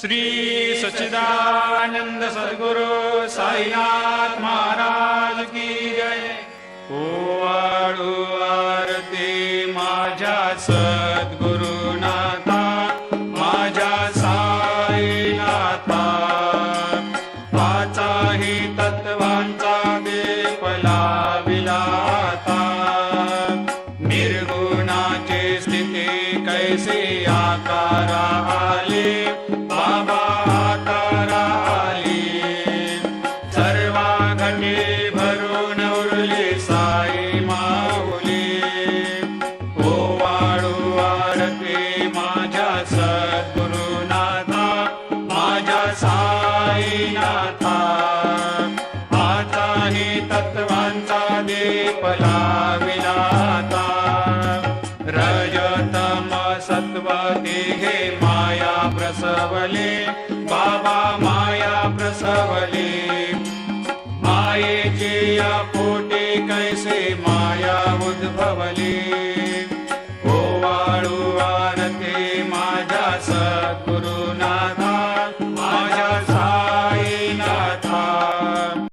श्री सच्चिदानंद सद्गुरु साईनाथ महाराज की जय। ओवाळू आरती माझ्या सद्गुरुनाथा, माझ्या साईनाथा, पाचाही तत्वांचा दीप लाविला आता। निर्गुणाची स्थिती कैसे आकारा आले, बाबा आकारा आली। सर्वा घटे भरून उरली साई माऊली। ओवाळू आरती माझ्या सद्गुरुनाथा, माझ्या साईनाथा, आताही तत्वांचा दीप लाविला आता। रजतम सत्व तिघे माया प्रसवले, बाबा माया प्रसवले। मायेची या पोटी कैसे माया उद्भवली। ओवाळू आरती माझ्या सद्गुरुनाथा,